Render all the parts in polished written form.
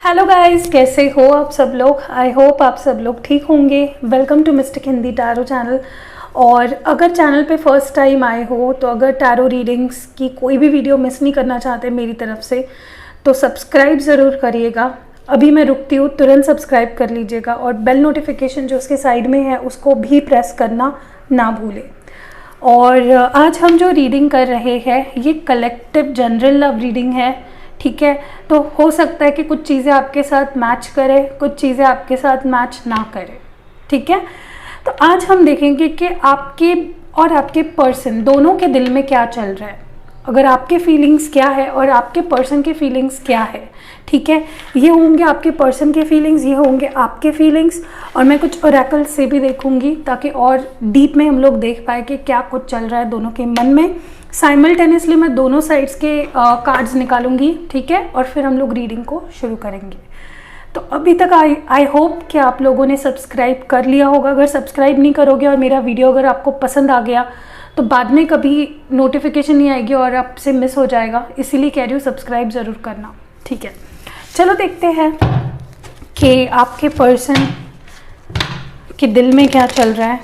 Hello guys, कैसे हो आप सब लोग। आई होप आप सब लोग ठीक होंगे। Welcome to mystic Hindi tarot channel. और अगर चैनल पे फर्स्ट टाइम आए हो तो अगर टैरो रीडिंग्स की कोई भी वीडियो मिस नहीं करना चाहते मेरी तरफ से तो सब्सक्राइब ज़रूर करिएगा। अभी मैं रुकती हूँ, तुरंत सब्सक्राइब कर लीजिएगा और बेल नोटिफिकेशन जो उसके साइड में है उसको भी प्रेस करना ना भूलें। और आज हम जो रीडिंग कर रहे हैं ये कलेक्टिव जनरल लव रीडिंग है, ठीक है। तो हो सकता है कि कुछ चीज़ें आपके साथ मैच करें, कुछ चीज़ें आपके साथ मैच ना करें, ठीक है। तो आज हम देखेंगे कि आपके और आपके पर्सन दोनों के दिल में क्या चल रहा है, अगर आपके फीलिंग्स क्या है और आपके पर्सन के फीलिंग्स क्या है, ठीक है। ये होंगे आपके पर्सन के फीलिंग्स, ये होंगे आपके फीलिंग्स। और मैं कुछ ओरेकल से भी देखूंगी ताकि और डीप में हम लोग देख पाए कि क्या कुछ चल रहा है दोनों के मन में। साइमल्टेनियसली मैं दोनों साइड्स के कार्ड्स निकालूंगी, ठीक है, और फिर हम लोग रीडिंग को शुरू करेंगे। तो अभी तक आई होप कि आप लोगों ने सब्सक्राइब कर लिया होगा। अगर सब्सक्राइब नहीं करोगे और मेरा वीडियो अगर आपको पसंद आ गया तो बाद में कभी नोटिफिकेशन नहीं आएगी और आपसे मिस हो जाएगा, इसीलिए कह रही हूँ सब्सक्राइब ज़रूर करना, ठीक है। चलो देखते हैं कि आपके पर्सन के दिल में क्या चल रहा है।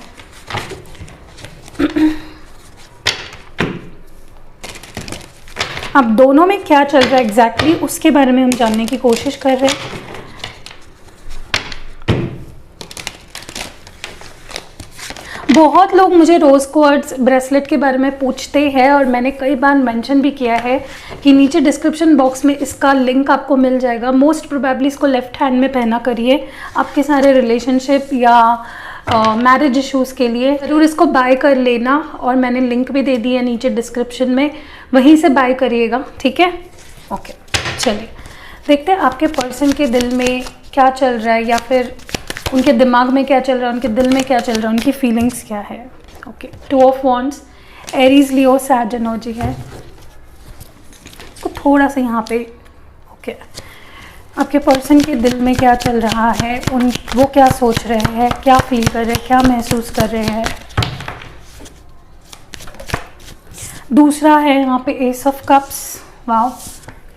अब दोनों में क्या चल रहा है एग्जैक्टली उसके बारे में हम जानने की कोशिश कर रहे हैं। बहुत लोग मुझे रोज़ क्वार्ट्ज ब्रेसलेट के बारे में पूछते हैं और मैंने कई बार मेंशन भी किया है कि नीचे डिस्क्रिप्शन बॉक्स में इसका लिंक आपको मिल जाएगा। मोस्ट प्रोबेबली इसको लेफ्ट हैंड में पहना करिए आपके सारे रिलेशनशिप या मैरिज इश्यूज़ के लिए ज़रूर इसको बाय कर लेना। और मैंने लिंक भी दे दी है नीचे डिस्क्रिप्शन में, वहीं से बाय करिएगा, ठीक है। ओके, चलिए देखते हैं आपके पर्सन के दिल में क्या चल रहा है या फिर उनके दिमाग में क्या चल रहा है, उनके दिल में क्या चल रहा है, उनकी फीलिंग्स क्या है। Okay, 2 of wands, Aries Leo Sag energy है। इसको थोड़ा सा यहाँ पे ओके आपके पर्सन के दिल में क्या चल रहा है, वो क्या सोच रहे हैं, क्या फील कर रहे हैं, क्या महसूस कर रहे हैं। दूसरा है यहाँ पे S of cups. Wow,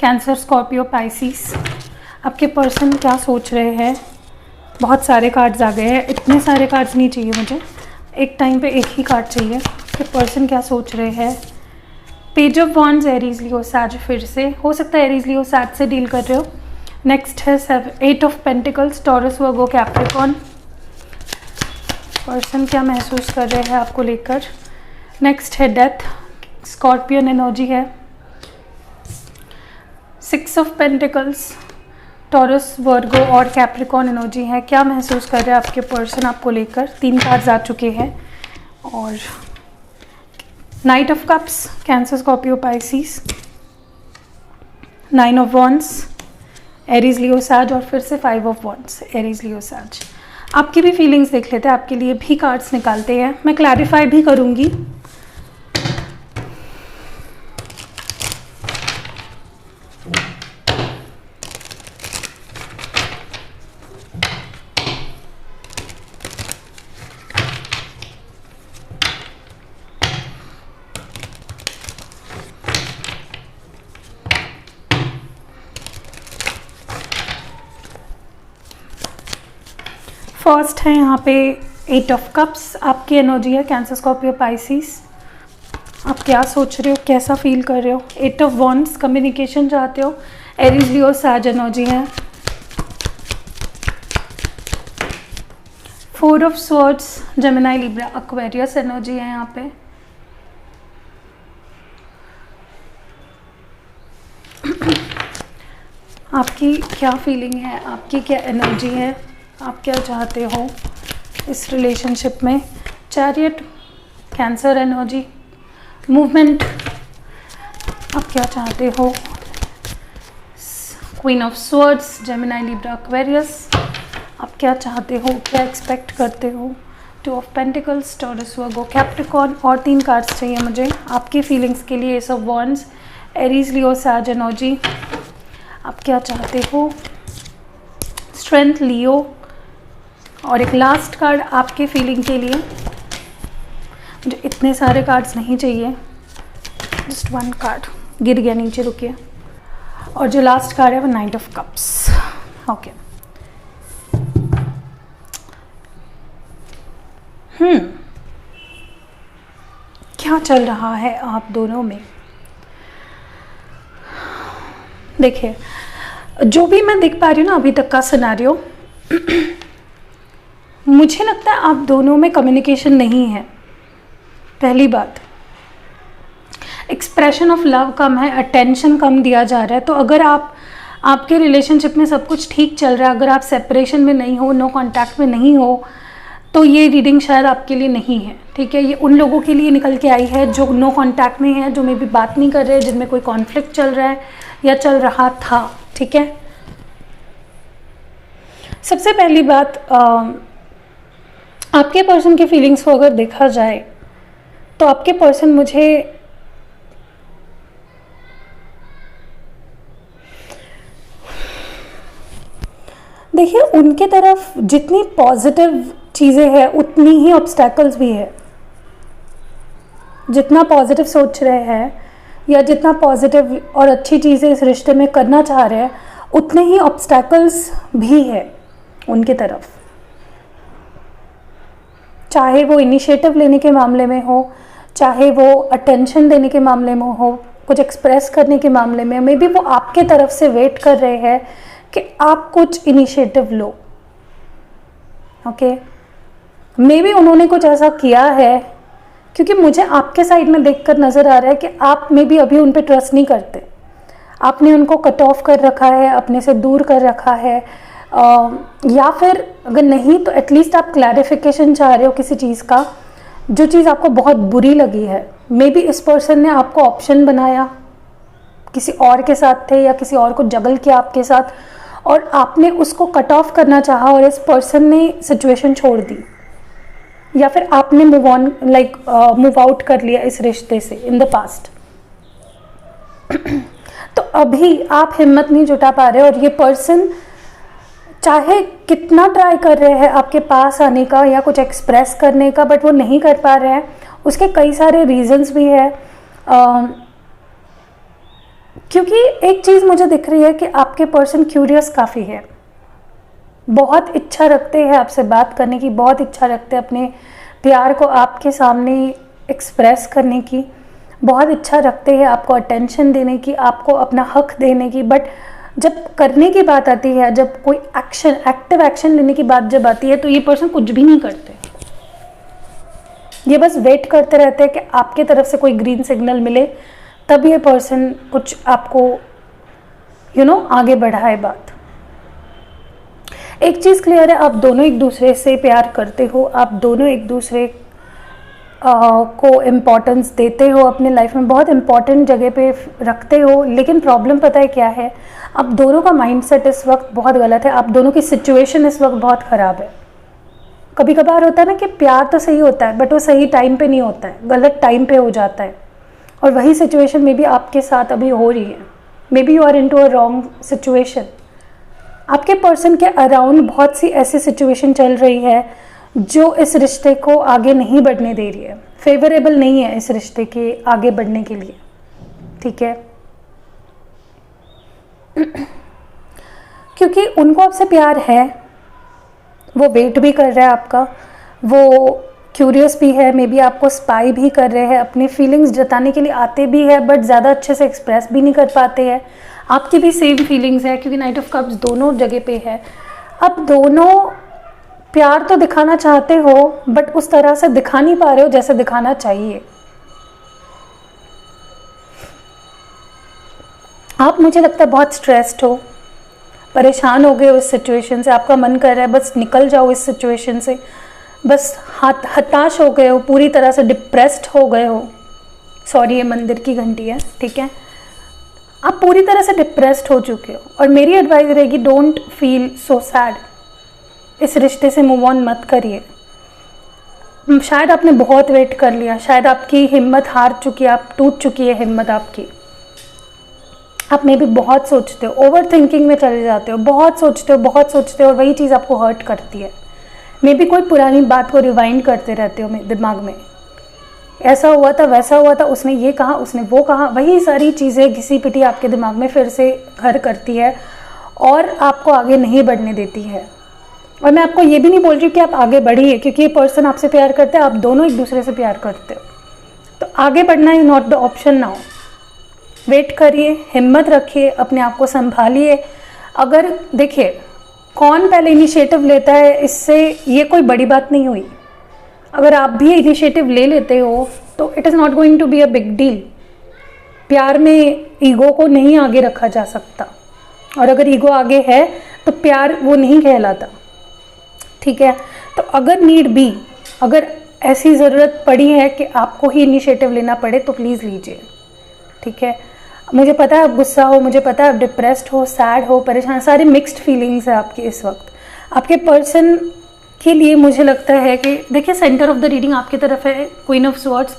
cancer, Scorpio, Pisces. आपके पर्सन क्या सोच रहे हैं। बहुत सारे कार्ड्स आ गए हैं, इतने सारे कार्ड्स नहीं चाहिए मुझे, एक टाइम पे एक ही कार्ड चाहिए। कि पर्सन क्या सोच रहे हैं। Page of wands, Aries Leo Sag, फिर से हो सकता है एरीज लियो सैज से डील कर रहे हो। नेक्स्ट है 8 of pentacles, Taurus, Virgo, Capricorn. Person क्या महसूस कर रहे हैं आपको लेकर। नेक्स्ट है डेथ, स्कॉर्पियन एनर्जी है। 6 ऑफ पेंटिकल्स, टॉरस, वर्गो और कैप्रिकॉर्न एनर्जी है। क्या महसूस कर रहे हैं आपके पर्सन आपको लेकर। 3 कार्ड्स आ चुके हैं। और knight of cups, Cancer, Scorpio, Pisces. 9 of wands, Aries Leo Sag, और फिर से 5 ऑफ वॉन्ड्स, एरीज लियो सैज। आपकी भी फीलिंग्स देख लेते हैं, आपके लिए भी कार्ड्स निकालते हैं। मैं क्लैरिफाई भी करूँगी। फर्स्ट है यहाँ पे 8 ऑफ कप्स, आपकी एनर्जी है कैंसर, स्कॉर्पियो, पाइसिस। आप क्या सोच रहे हो, कैसा फील कर रहे हो। 8 ऑफ वॉन्ड्स, कम्युनिकेशन चाहते हो। एरीज लियो सैज एनर्जी है। 4 of swords, Gemini, Libra, Aquarius energy है यहाँ पे। आपकी क्या फीलिंग है, आपकी क्या एनर्जी है, आप क्या चाहते हो इस रिलेशनशिप में। चैरियट, कैंसर एनर्जी, मूवमेंट, आप क्या चाहते हो। Queen of swords, Gemini, Libra, Aquarius, आप क्या चाहते हो, क्या एक्सपेक्ट करते हो। 2 of pentacles, Taurus, Virgo, Capricorn, और 3 कार्ड्स चाहिए मुझे आपकी फीलिंग्स के लिए। Ace of wands, Aries Leo Sag energy, आप क्या चाहते हो। स्ट्रेंथ, लियो, और एक लास्ट कार्ड आपके फीलिंग के लिए। मुझे इतने सारे कार्ड्स नहीं चाहिए, जस्ट 1 कार्ड गिर गया नीचे, रुकिए। और जो लास्ट कार्ड है वो 9 ऑफ कप्स। ओके। क्या चल रहा है आप दोनों में? देखिए, जो भी मैं देख पा रही हूँ ना अभी तक का सिनेरियो, मुझे लगता है आप दोनों में कम्युनिकेशन नहीं है। पहली बात, एक्सप्रेशन ऑफ लव कम है, अटेंशन कम दिया जा रहा है। तो अगर आपके रिलेशनशिप में सब कुछ ठीक चल रहा है, अगर आप सेपरेशन में नहीं हो, नो कांटेक्ट में नहीं हो, तो ये रीडिंग शायद आपके लिए नहीं है। ठीक है, ये उन लोगों के लिए निकल के आई है जो नो कांटेक्ट में है, जो मे बी बात नहीं कर रहे, जिनमें कोई कॉन्फ्लिक्ट चल रहा है या चल रहा था। ठीक है, सबसे पहली बात, आपके पर्सन की फीलिंग्स को अगर देखा जाए तो आपके पर्सन मुझे देखिए, उनके तरफ जितनी पॉजिटिव चीज़ें हैं उतनी ही ऑब्स्टैकल्स भी है। जितना पॉजिटिव सोच रहे हैं या जितना पॉजिटिव और अच्छी चीज़ें इस रिश्ते में करना चाह रहे हैं, उतने ही ऑब्स्टैकल्स भी है उनकी तरफ। चाहे वो इनिशिएटिव लेने के मामले में हो, चाहे वो अटेंशन देने के मामले में हो, कुछ एक्सप्रेस करने के मामले में, मे बी वो आपके तरफ से वेट कर रहे हैं कि आप कुछ initiative low. Okay, may be उन्होंने कुछ ऐसा किया है, क्योंकि मुझे आपके साइड में देखकर नज़र आ रहा है कि आप मे बी अभी उन पे ट्रस्ट नहीं करते। आपने उनको कट ऑफ कर रखा है, अपने से दूर कर रखा है, या फिर अगर नहीं तो एटलीस्ट आप क्लैरिफिकेशन चाह रहे हो किसी चीज़ का, जो चीज़ आपको बहुत बुरी लगी है। मे बी इस पर्सन ने आपको ऑप्शन बनाया, किसी और के साथ थे या किसी और को जगल किया आपके साथ, और आपने उसको कट ऑफ करना चाहा और इस पर्सन ने सिचुएशन छोड़ दी, या फिर आपने मूव ऑन मूव आउट कर लिया इस रिश्ते से इन द पास्ट। तो अभी आप हिम्मत नहीं जुटा पा रहे, और ये पर्सन चाहे कितना ट्राई कर रहे हैं आपके पास आने का या कुछ एक्सप्रेस करने का, बट वो नहीं कर पा रहे हैं। उसके कई सारे रीजंस भी है, क्योंकि एक चीज़ मुझे दिख रही है कि आपके पर्सन क्यूरियस काफ़ी है, बहुत इच्छा रखते हैं आपसे बात करने की, बहुत इच्छा रखते हैं अपने प्यार को आपके सामने एक्सप्रेस करने की, बहुत इच्छा रखते हैं आपको अटेंशन देने की, आपको अपना हक देने की। बट जब करने की बात आती है, जब कोई एक्शन, एक्टिव एक्शन लेने की बात जब आती है, तो ये पर्सन कुछ भी नहीं करते। ये बस वेट करते रहते हैं कि आपके तरफ से कोई ग्रीन सिग्नल मिले, तब ये पर्सन कुछ आपको आगे बढ़ाए बात। एक चीज़ क्लियर है, आप दोनों एक दूसरे से प्यार करते हो, आप दोनों एक दूसरे को इम्पोर्टेंस देते हो, अपने लाइफ में बहुत इम्पोर्टेंट जगह पे रखते हो। लेकिन प्रॉब्लम पता है क्या है, आप दोनों का माइंडसेट इस वक्त बहुत गलत है, आप दोनों की सिचुएशन इस वक्त बहुत ख़राब है। कभी कभार होता है ना कि प्यार तो सही होता है, बट वो सही टाइम पे नहीं होता है, गलत टाइम पे हो जाता है, और वही सिचुएशन में भी आपके साथ अभी हो रही है। Maybe you are into a wrong situation. आपके पर्सन के अराउंड बहुत सी ऐसी सिचुएशन चल रही है जो इस रिश्ते को आगे नहीं बढ़ने दे रही है, फेवरेबल नहीं है इस रिश्ते के आगे बढ़ने के लिए। ठीक है, क्योंकि उनको आपसे प्यार है, वो वेट भी कर रहा है आपका, वो क्यूरियस भी है, मे बी आपको स्पाई भी कर रहे हैं, अपनी फीलिंग्स जताने के लिए आते भी है, बट ज़्यादा अच्छे से एक्सप्रेस भी नहीं कर पाते हैं। आपकी भी सेम फीलिंग्स है, क्योंकि नाइट ऑफ कप्स दोनों जगह पे है। अब दोनों प्यार तो दिखाना चाहते हो, बट उस तरह से दिखा नहीं पा रहे हो जैसे दिखाना चाहिए। आप, मुझे लगता है, बहुत स्ट्रेस्ड हो, परेशान हो गए हो इस सिचुएशन से, आपका मन कर रहा है बस निकल जाओ इस सिचुएशन से, बस हताश हो गए हो, पूरी तरह से डिप्रेस्ड हो गए हो। सॉरी, ये मंदिर की घंटी है। ठीक है, आप पूरी तरह से डिप्रेस्ड हो चुके हो, और मेरी एडवाइस रहेगी, डोंट फील सो सैड। इस रिश्ते से मूव ऑन मत करिए। शायद आपने बहुत वेट कर लिया, शायद आपकी हिम्मत हार चुकी है, आप टूट चुकी है हिम्मत आपकी। आप में भी बहुत सोचते हो, ओवर थिंकिंग में चले जाते हो, बहुत सोचते हो, और वही चीज़ आपको हर्ट करती है। मे बी कोई पुरानी बात को रिवाइंड करते रहते हो दिमाग में, ऐसा हुआ था, वैसा हुआ था, उसने ये कहा, उसने वो कहा, वही सारी चीज़ें घिसी पिटी आपके दिमाग में फिर से घर करती है, और आपको आगे नहीं बढ़ने देती है। और मैं आपको ये भी नहीं बोल रही हूँ कि आप आगे बढ़िए, क्योंकि ये पर्सन आपसे प्यार करते हैं, आप दोनों एक दूसरे से प्यार करते हो, तो आगे बढ़ना is not the option now. Wait करिए, हिम्मत रखिए, अपने आप को संभालिए। अगर देखिए कौन पहले इनिशिएटिव लेता है, इससे ये कोई बड़ी बात नहीं हुई। अगर आप भी इनिशिएटिव ले लेते हो तो it is not going to be a big deal. प्यार में ईगो को नहीं आगे रखा जा सकता, और अगर ईगो आगे है तो प्यार वो नहीं कहलाता, ठीक है। तो अगर नीड बी, अगर ऐसी ज़रूरत पड़ी है कि आपको ही इनिशिएटिव लेना पड़े तो प्लीज़ लीजिए, ठीक है। मुझे पता है आप गुस्सा हो, मुझे पता है आप डिप्रेस्ड हो, सैड हो, परेशान, सारी मिक्स्ड फीलिंग्स है आपकी इस वक्त। आपके पर्सन के लिए मुझे लगता है कि देखिए सेंटर ऑफ द रीडिंग आपकी तरफ है, क्वीन ऑफ स्वॉर्ड्स,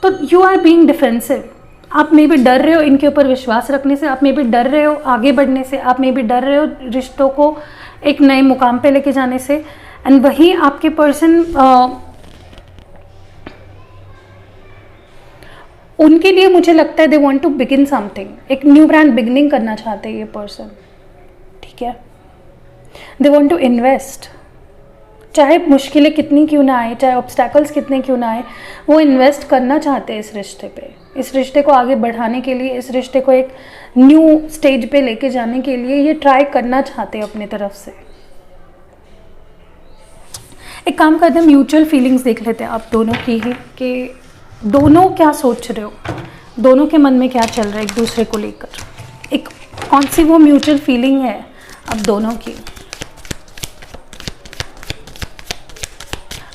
तो यू आर बीइंग डिफेंसिव। आप मे भी डर रहे हो इनके ऊपर विश्वास रखने से, आप मे भी डर रहे हो आगे बढ़ने से, आप मे भी डर रहे हो रिश्तों को एक नए मुकाम पे लेके जाने से। एंड वही आपके पर्सन, उनके लिए मुझे लगता है they want to begin something, एक न्यू ब्रांड बिगिनिंग करना चाहते हैं ये पर्सन, ठीक है। दे वांट टू इन्वेस्ट, चाहे मुश्किलें कितनी क्यों ना आए, चाहे ऑब्स्टैकल्स कितने क्यों ना आए, वो इन्वेस्ट करना चाहते हैं इस रिश्ते पे, इस रिश्ते को आगे बढ़ाने के लिए, इस रिश्ते को एक न्यू स्टेज पे लेके जाने के लिए ये ट्राई करना चाहते हैं अपनी तरफ से। एक काम करते हैं, म्यूचुअल फीलिंग्स देख लेते हैं आप दोनों की ही, कि दोनों क्या सोच रहे हो, दोनों के मन में क्या चल रहा है एक दूसरे को लेकर, एक कौन सी वो म्यूचुअल फीलिंग है आप दोनों की।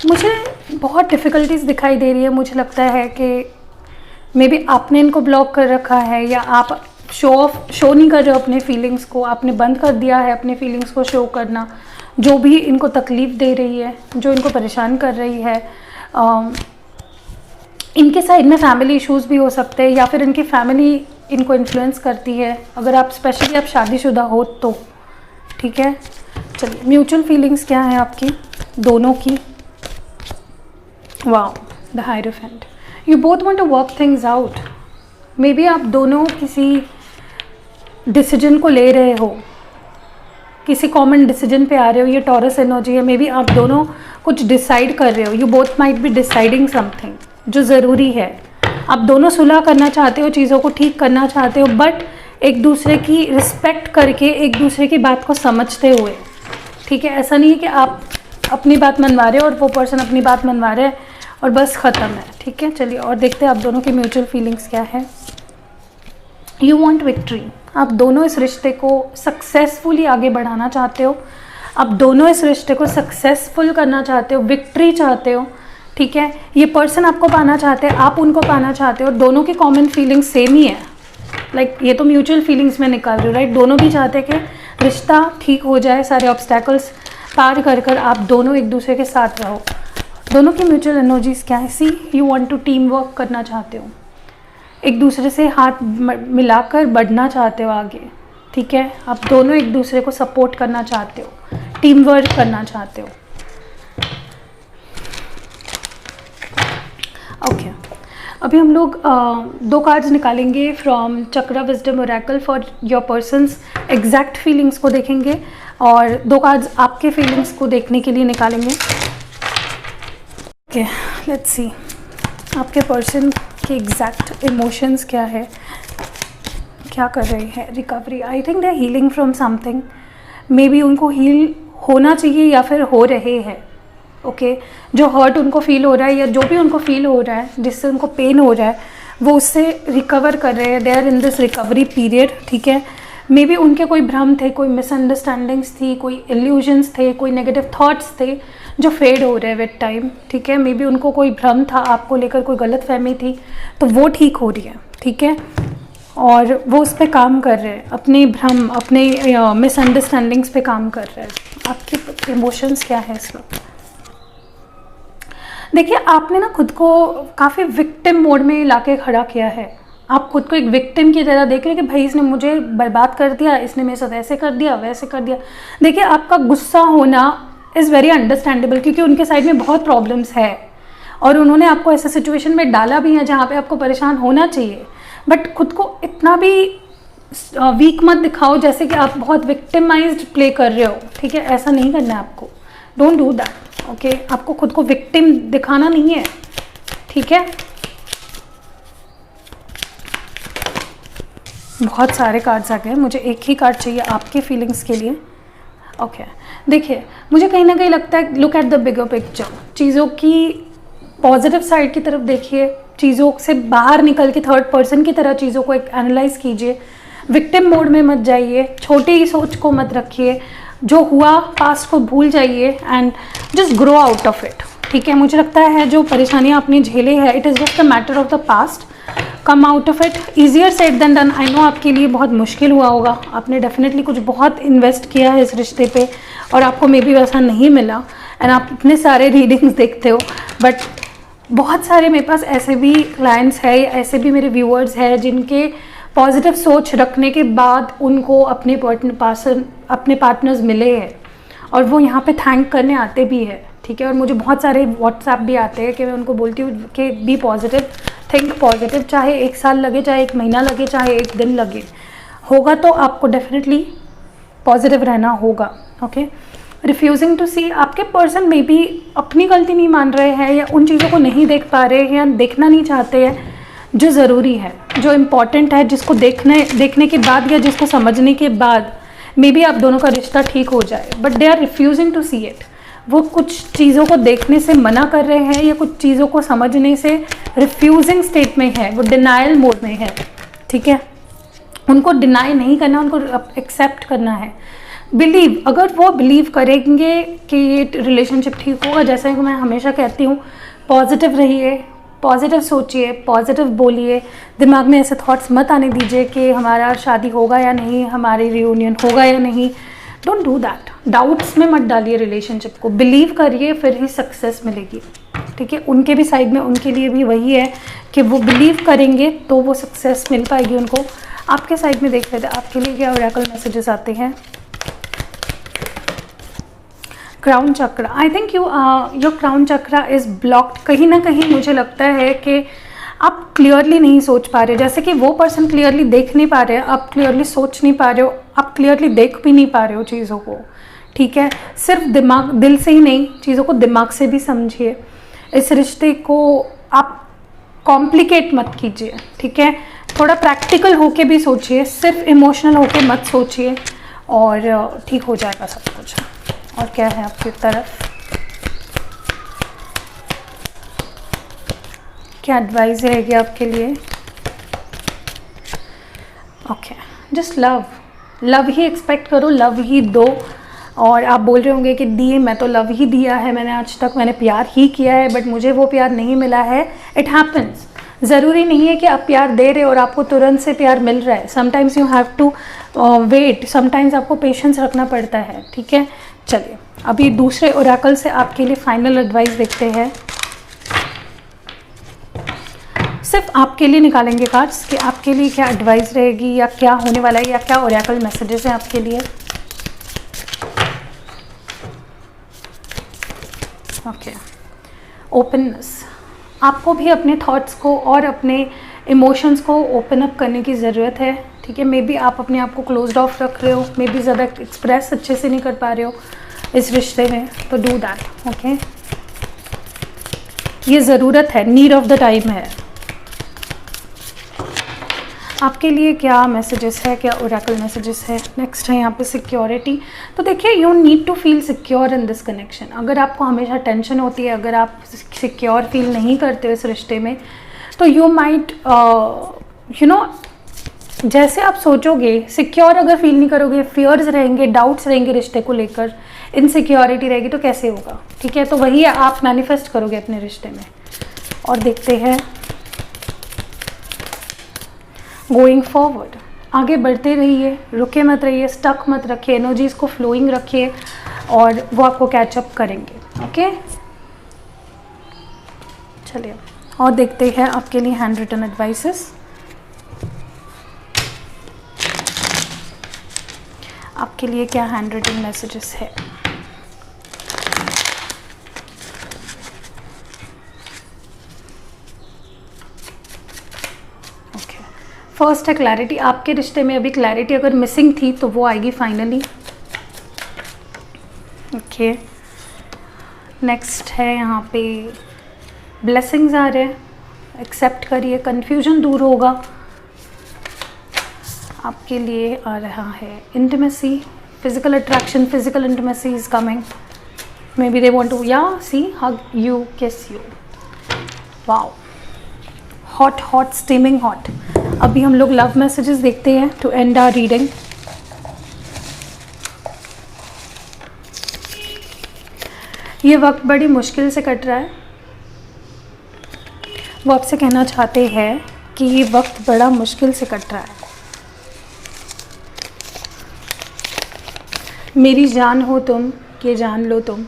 मुझे बहुत डिफ़िकल्टीज दिखाई दे रही है, मुझे लगता है कि मे बी आपने इनको ब्लॉक कर रखा है, या आप शो नहीं कर रहे हो अपने फीलिंग्स को, आपने बंद कर दिया है अपने फीलिंग्स को शो करना, जो भी इनको तकलीफ़ दे रही है, जो इनको परेशान कर रही है। इनके साइड में फैमिली इश्यूज़ भी हो सकते हैं, या फिर इनकी फैमिली इनको इन्फ्लुएंस करती है, अगर आप स्पेशली आप शादीशुदा हो तो, ठीक है। चलिए म्यूचुअल फीलिंग्स क्या है आपकी दोनों की। Wow, the hierophant, you both want to work things out. Maybe आप दोनों किसी डिसीजन को ले रहे हो, किसी कॉमन डिसीजन पे आ रहे हो, ये टॉरस एनर्जी है। मे बी आप दोनों कुछ डिसाइड कर रहे हो, you both might be deciding something जो ज़रूरी है। आप दोनों सुलह करना चाहते हो, चीज़ों को ठीक करना चाहते हो, बट एक दूसरे की रिस्पेक्ट करके, एक दूसरे की बात को समझते हुए, ठीक है। ऐसा नहीं है कि आप अपनी बात मनवा रहे हो और वो पर्सन अपनी बात मनवा रहे हैं और बस ख़त्म है, ठीक है। चलिए और देखते हैं आप दोनों की म्यूचुअल फीलिंग्स क्या है। यू वांट विक्ट्री, आप दोनों इस रिश्ते को सक्सेसफुली आगे बढ़ाना चाहते हो, आप दोनों इस रिश्ते को सक्सेसफुल करना चाहते हो, विक्ट्री चाहते हो, ठीक है। ये पर्सन आपको पाना चाहते हैं, आप उनको पाना चाहते हो, दोनों की कॉमन फीलिंग्स सेम ही है। लाइक ये तो म्यूचुअल फीलिंग्स में निकाल रही हूँ, राइट। दोनों भी चाहते हैं कि रिश्ता ठीक हो जाए, सारे ऑब्स्टैकल्स पार कर कर आप दोनों एक दूसरे के साथ रहो। दोनों की म्यूचुअल एनर्जीज क्या है। See, you want to team work करना चाहते हो, एक दूसरे से हाथ मिलाकर बढ़ना चाहते हो आगे, ठीक है। आप दोनों एक दूसरे को सपोर्ट करना चाहते हो, टीम वर्क करना चाहते हो, ओके। अभी हम लोग 2 कार्ड्स निकालेंगे from chakra wisdom Oracle for your persons exact feelings को देखेंगे, और 2 कार्ड्स आपके फीलिंग्स को देखने के लिए निकालेंगे। ओके, लेट्स सी आपके पर्सन के एग्जैक्ट इमोशंस क्या है, क्या कर रहे हैं। Recovery, I think they are healing from something, maybe उनको हील होना चाहिए या फिर हो रहे हैं, ओके। जो हर्ट उनको फील हो रहा है या जो भी उनको फील हो रहा है, जिससे उनको पेन हो रहा है, वो उससे रिकवर कर रहे हैं। They are in this recovery period, ठीक है। मे बी उनके कोई भ्रम थे, कोई मिसअंडरस्टैंडिंग्स थी, कोई इल्यूजन्स थे, कोई नेगेटिव थॉट्स थे जो फेड हो रहे हैं विद टाइम, ठीक है। मे बी उनको कोई भ्रम था आपको लेकर, कोई गलतफहमी थी, तो वो ठीक हो रही है, ठीक है। और वो उस पर काम कर रहे हैं, अपने भ्रम, अपने मिसअंडरस्टैंडिंग्स पे काम कर रहे हैं। आपके इमोशंस क्या है इस वक्त। देखिए आपने ना खुद को काफ़ी विक्टिम मोड में लाके खड़ा किया है। आप खुद को एक विक्टिम की तरह देख रहे हैं कि भाई इसने मुझे बर्बाद कर दिया, इसने मेरे साथ ऐसे कर दिया, वैसे कर दिया। देखिए आपका गुस्सा होना इज़ वेरी अंडरस्टैंडेबल, क्योंकि उनके साइड में बहुत प्रॉब्लम्स है और उन्होंने आपको ऐसे सिचुएशन में डाला भी है जहाँ पे आपको परेशान होना चाहिए, बट खुद को इतना भी वीक मत दिखाओ, जैसे कि आप बहुत विक्टिमाइज्ड प्ले कर रहे हो, ठीक है, ऐसा नहीं करना है आपको। Don't do that, okay. आपको खुद को विक्टिम दिखाना नहीं है, ठीक है। बहुत सारे कार्ड्स आ गए, मुझे एक ही कार्ड चाहिए आपके फीलिंग्स के लिए, ओके। देखिए, मुझे कहीं ना कहीं लगता है, look at the bigger picture, चीज़ों की पॉजिटिव साइड की तरफ देखिए, चीज़ों से बाहर निकल के थर्ड पर्सन की तरह चीज़ों को एक एनालाइज कीजिए, विक्टिम मोड में मत जाइए, छोटी ही सोच को मत रखिए, जो हुआ पास्ट को भूल जाइए and just grow out of it, ठीक है। मुझे लगता है जो परेशानियाँ आपने झेले हैं, it is just a matter of the past, come out of it, easier said than done. I know आपके लिए बहुत मुश्किल हुआ होगा, आपने डेफिनेटली कुछ बहुत इन्वेस्ट किया है इस रिश्ते पे और आपको मे बी वैसा नहीं मिला, एंड आप इतने सारे रीडिंग्स देखते हो, बट बहुत सारे मेरे पास ऐसे भी क्लाइंट्स हैं, ऐसे भी मेरे व्यूअर्स हैं जिनके पॉजिटिव सोच रखने के बाद उनको अपने पार्टनर्स मिले हैं और वो यहाँ पे थैंक करने आते भी हैं, ठीक है। और मुझे बहुत सारे व्हाट्सएप भी आते हैं कि मैं उनको बोलती हूँ कि बी पॉजिटिव, थिंक पॉजिटिव, चाहे 1 साल लगे, चाहे 1 महीना लगे, चाहे 1 दिन लगे, होगा तो आपको डेफिनेटली पॉजिटिव रहना होगा, ओके। रिफ्यूजिंग टू सी, आपके पर्सन में भी अपनी गलती नहीं मान रहे हैं या उन चीज़ों को नहीं देख पा रहे हैं या देखना नहीं चाहते हैं जो ज़रूरी है, जो इम्पॉर्टेंट है, जिसको देखने के बाद या जिसको समझने के बाद मे बी आप दोनों का रिश्ता ठीक हो जाए, but they are refusing to see it. वो कुछ चीज़ों को देखने से मना कर रहे हैं या कुछ चीज़ों को समझने से रिफ्यूजिंग स्टेट में है, वो डिनाइल मोड में है, ठीक है। उनको डिनाई नहीं करना, उनको एक्सेप्ट करना है। बिलीव, अगर वो बिलीव करेंगे कि ये रिलेशनशिप ठीक होगा, जैसे कि मैं हमेशा कहती हूँ, पॉजिटिव रहिए, पॉजिटिव सोचिए, पॉजिटिव बोलिए, दिमाग में ऐसे थॉट्स मत आने दीजिए कि हमारा शादी होगा या नहीं, हमारी रियूनियन होगा या नहीं। डोंट डू दैट, डाउट्स में मत डालिए रिलेशनशिप को, बिलीव करिए, फिर ही सक्सेस मिलेगी, ठीक है। उनके भी साइड में, उनके लिए भी वही है कि वो बिलीव करेंगे तो वो सक्सेस मिल पाएगी उनको। आपके साइड में देख लेते हैं आपके लिए क्या ओरेकल मैसेजेस आते हैं। क्राउन चक्र, आई थिंक योर क्राउन चक्र इज़ ब्लॉक्ड। कहीं ना कहीं मुझे लगता है कि आप क्लियरली नहीं सोच पा रहे, जैसे कि वो पर्सन क्लियरली देख नहीं पा रहे, आप क्लियरली सोच नहीं पा रहे हो, आप क्लियरली देख भी नहीं पा रहे हो चीज़ों को, ठीक है। सिर्फ दिल से ही नहीं, चीज़ों को दिमाग से भी समझिए। इस रिश्ते को आप कॉम्प्लिकेट मत कीजिए, ठीक है। थोड़ा प्रैक्टिकल होके भी सोचिए, सिर्फ इमोशनल होके मत सोचिए और ठीक हो जाएगा सब कुछ। और क्या है आपकी तरफ, क्या एडवाइस रहेगी आपके लिए। ओके, जस्ट लव ही एक्सपेक्ट करो, लव ही दो। और आप बोल रहे होंगे कि दिए, मैं तो लव ही दिया है, मैंने आज तक मैंने प्यार ही किया है, बट मुझे वो प्यार नहीं मिला है। इट हैपन्स, ज़रूरी नहीं है कि आप प्यार दे रहे हो और आपको तुरंत से प्यार मिल रहा है। Sometimes you have to wait, sometimes आपको पेशेंस रखना पड़ता है, ठीक है। चलिए, अभी दूसरे ओरेकल से आपके लिए फाइनल एडवाइस देखते हैं। सिर्फ आपके लिए निकालेंगे कार्ड्स कि आपके लिए क्या एडवाइस रहेगी या क्या होने वाला है या क्या ओरेकल मैसेजेस हैं आपके लिए। ओके, ओपननेस, आपको भी अपने थॉट्स को और अपने इमोशंस को ओपन अप करने की ज़रूरत है, ठीक है। मे बी आप अपने आप को क्लोज्ड ऑफ रख रहे हो, मे बी ज़्यादा एक्सप्रेस अच्छे से नहीं कर पा रहे हो इस रिश्ते में, तो डू दैट, ओके। ये ज़रूरत है, नीड ऑफ द टाइम है। आपके लिए क्या मैसेजेस है, क्या ओरेकल मैसेजेस है। नेक्स्ट है यहाँ पे सिक्योरिटी। तो देखिए, you need to feel secure in this connection. अगर आपको हमेशा टेंशन होती है, अगर आप सिक्योर फील नहीं करते हो इस रिश्ते में, तो यू माइट जैसे आप सोचोगे, सिक्योर अगर फील नहीं करोगे, फियर्स रहेंगे, डाउट्स रहेंगे रिश्ते को लेकर, इनसिक्योरिटी रहेगी, तो कैसे होगा, ठीक है। तो वही आप मैनिफेस्ट करोगे अपने रिश्ते में। और देखते हैं गोइंग फॉरवर्ड, आगे बढ़ते रहिए, रुके मत रहिए, स्टक मत रखिए, एनर्जीज को फ्लोइंग रखिए और वो आपको कैचअप करेंगे, ओके। चलिए, और देखते हैं आपके लिए हैंड रिटन एडवाइसेस। आपके लिए क्या हैंड रिटन मैसेजेस है। फर्स्ट है क्लैरिटी। आपके रिश्ते में अभी क्लैरिटी अगर मिसिंग थी तो वो आएगी फाइनली। ओके, नेक्स्ट है यहाँ पे ब्लेसिंग्स आ रहे हैं, एक्सेप्ट करिए, कन्फ्यूजन दूर होगा। आपके लिए आ रहा है intimacy, physical attraction, physical intimacy is coming. Maybe they want to see hug you, kiss you. Wow, hot hot, steaming hot. अभी हम लोग लव मैसेजेस देखते हैं टू एंड आवर रीडिंग। ये वक्त बड़ी मुश्किल से कट रहा है। वो आपसे कहना चाहते हैं कि ये वक्त बड़ा मुश्किल से कट रहा है। मेरी जान हो तुम, ये जान लो तुम।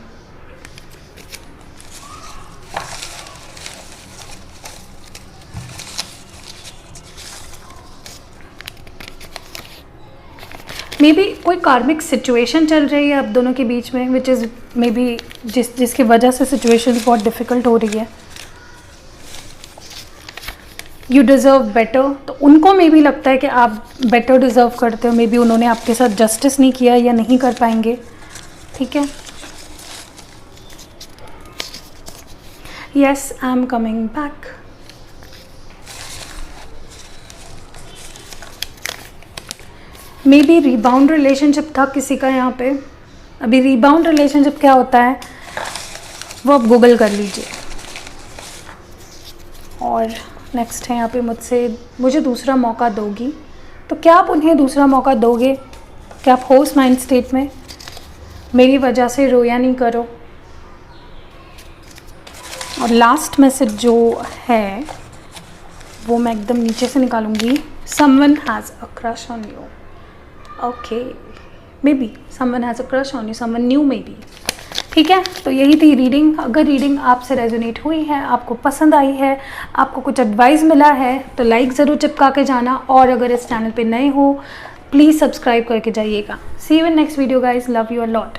मे बी कोई कार्मिक सिचुएशन चल रही है आप दोनों के बीच में, विच इज़ मे बी जिसकी वजह से सिचुएशन बहुत डिफ़िकल्ट हो रही है। यू डिज़र्व बेटर, तो उनको मे बी लगता है कि आप बेटर डिज़र्व करते हो। मे बी उन्होंने आपके साथ जस्टिस नहीं किया या नहीं कर पाएंगे। ठीक है, yes I am coming back. May be rebound relationship था किसी का यहाँ पे। अभी रीबाउंड रिलेशनशिप क्या होता है वो आप गूगल कर लीजिए। और नेक्स्ट है यहाँ पे मुझे दूसरा मौका दोगी, तो क्या आप उन्हें दूसरा मौका दोगे? क्या आप हो उस माइंड स्टेट में? मेरी वजह से रोया नहीं करो। और लास्ट मैसेज जो है वो मैं एकदम नीचे से निकालूंगी। Someone has a crush on you. Okay, maybe someone has a crush on you, someone new maybe. ठीक है, तो यही थी रीडिंग। अगर रीडिंग आपसे रेजोनेट हुई है, आपको पसंद आई है, आपको कुछ एडवाइस मिला है तो लाइक ज़रूर चिपका के जाना। और अगर इस चैनल पे नए हो प्लीज़ सब्सक्राइब करके जाइएगा। See you in next video guys, love you a lot.